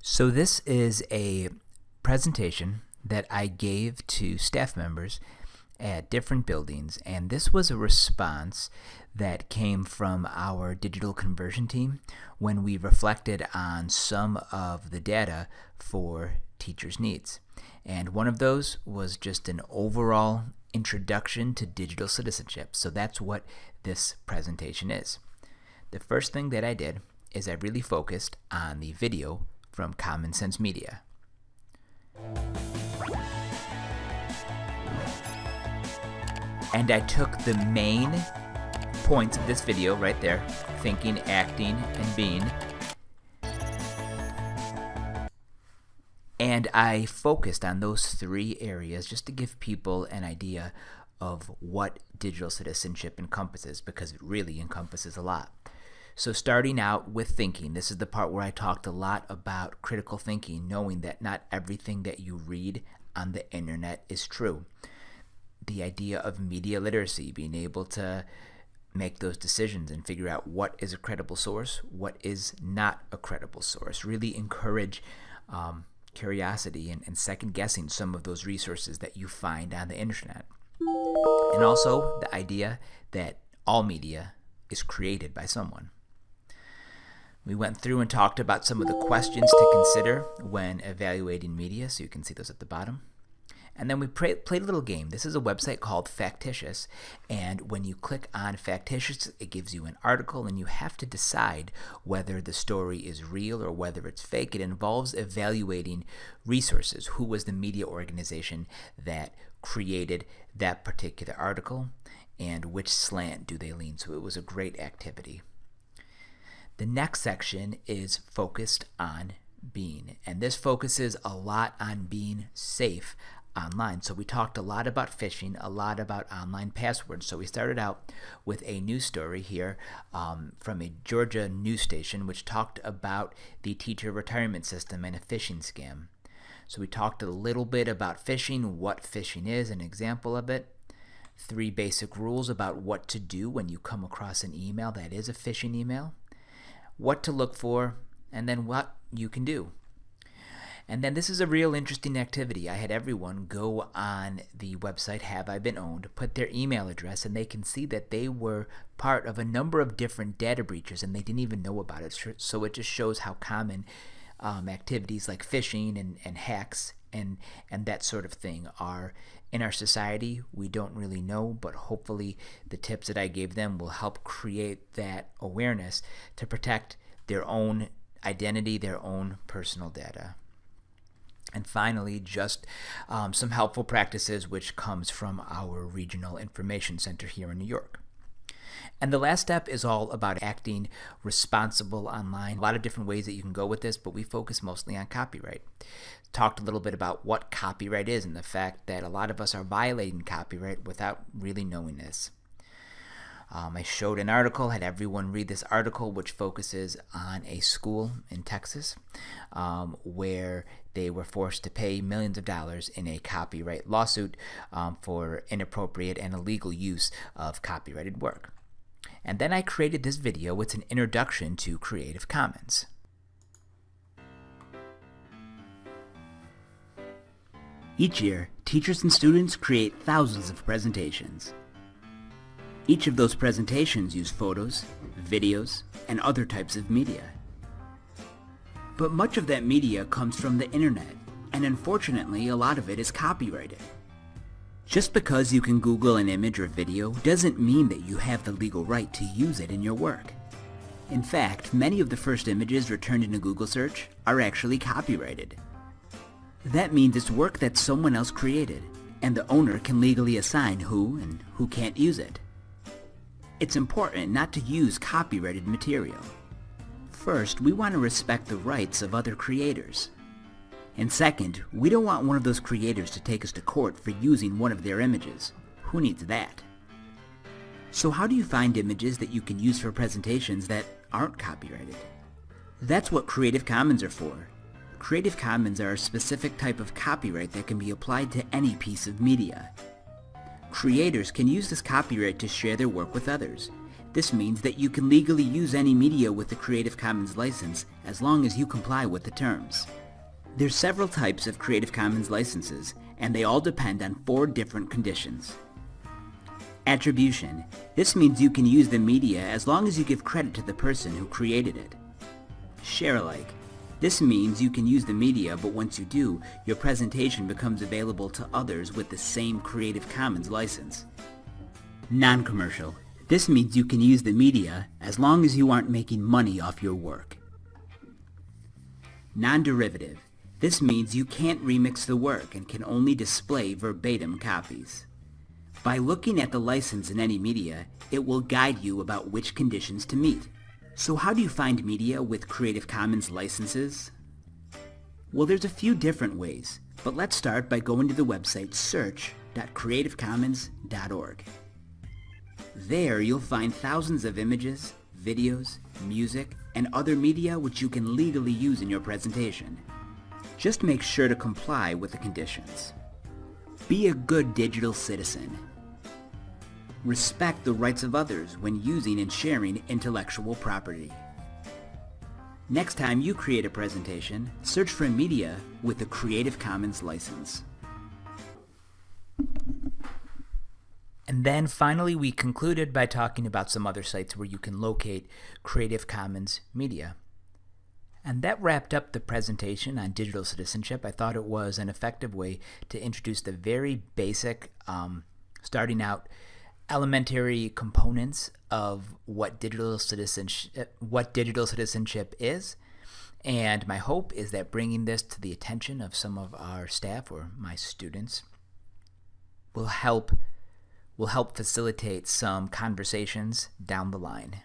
So this is a presentation that I gave to staff members at different buildings, and this was a response that came from our digital conversion team when we reflected on some of the data for teachers' needs. And one of those was just an overall introduction to digital citizenship. So that's what this presentation is. The first thing that I did is I really focused on the video from Common Sense Media. And I took the main points of this video right there, thinking, acting, and being, and I focused on those three areas just to give people an idea of what digital citizenship encompasses, because it really encompasses a lot. So starting out with thinking, this is the part where I talked a lot about critical thinking, knowing that not everything that you read on the internet is true. The idea of media literacy, being able to make those decisions and figure out what is a credible source, what is not a credible source. Really encourage curiosity and second guessing some of those resources that you find on the internet. And also the idea that all media is created by someone. We went through and talked about some of the questions to consider when evaluating media, so you can see those at the bottom. And then we played a little game. This is a website called Factitious, and when you click on Factitious, it gives you an article, and you have to decide whether the story is real or whether it's fake. It involves evaluating resources. Who was the media organization that created that particular article, and which slant do they lean? So it was a great activity. The next section is focused on being, and this focuses a lot on being safe online. So we talked a lot about phishing, a lot about online passwords. So we started out with a news story here from a Georgia news station which talked about the teacher retirement system and a phishing scam. So we talked a little bit about phishing, what phishing is, an example of it, 3 basic rules about what to do when you come across an email that is a phishing email, what to look for, and then what you can do. And then this is a real interesting activity. I had everyone go on the website Have I Been Owned, put their email address, and they can see that they were part of a number of different data breaches and they didn't even know about it. So it just shows how common activities like phishing and hacks and that sort of thing are in our society. We don't really know, but hopefully the tips that I gave them will help create that awareness to protect their own identity, their own personal data. And finally, just some helpful practices which comes from our Regional Information Center here in New York. And the last step is all about acting responsible online. A lot of different ways that you can go with this, but we focus mostly on copyright. Talked a little bit about what copyright is and the fact that a lot of us are violating copyright without really knowing this. I showed an article, had everyone read this article, which focuses on a school in Texas where they were forced to pay millions of dollars in a copyright lawsuit for inappropriate and illegal use of copyrighted work. And then I created this video. It's an introduction to Creative Commons. Each year, teachers and students create thousands of presentations. Each of those presentations use photos, videos, and other types of media. But much of that media comes from the internet, and unfortunately, a lot of it is copyrighted. Just because you can Google an image or video doesn't mean that you have the legal right to use it in your work. In fact, many of the first images returned in a Google search are actually copyrighted. That means it's work that someone else created, and the owner can legally assign who and who can't use it. It's important not to use copyrighted material. First, we want to respect the rights of other creators. And second, we don't want one of those creators to take us to court for using one of their images. Who needs that? So how do you find images that you can use for presentations that aren't copyrighted? That's what Creative Commons are for. Creative Commons are a specific type of copyright that can be applied to any piece of media. Creators can use this copyright to share their work with others. This means that you can legally use any media with the Creative Commons license as long as you comply with the terms. There's several types of Creative Commons licenses, and they all depend on 4 different conditions. Attribution. This means you can use the media as long as you give credit to the person who created it. Share alike. This means you can use the media, but once you do, your presentation becomes available to others with the same Creative Commons license. Non-commercial. This means you can use the media as long as you aren't making money off your work. Non-derivative. This means you can't remix the work and can only display verbatim copies. By looking at the license in any media, it will guide you about which conditions to meet. So how do you find media with Creative Commons licenses? Well, there's a few different ways, but let's start by going to the website search.creativecommons.org. There you'll find thousands of images, videos, music, and other media which you can legally use in your presentation. Just make sure to comply with the conditions. Be a good digital citizen. Respect the rights of others when using and sharing intellectual property. Next time you create a presentation, search for media with a Creative Commons license. And then finally, we concluded by talking about some other sites where you can locate Creative Commons media. And that wrapped up the presentation on digital citizenship. I thought it was an effective way to introduce the very basic, starting out elementary components of what digital citizenship is. And my hope is that bringing this to the attention of some of our staff or my students will help facilitate some conversations down the line.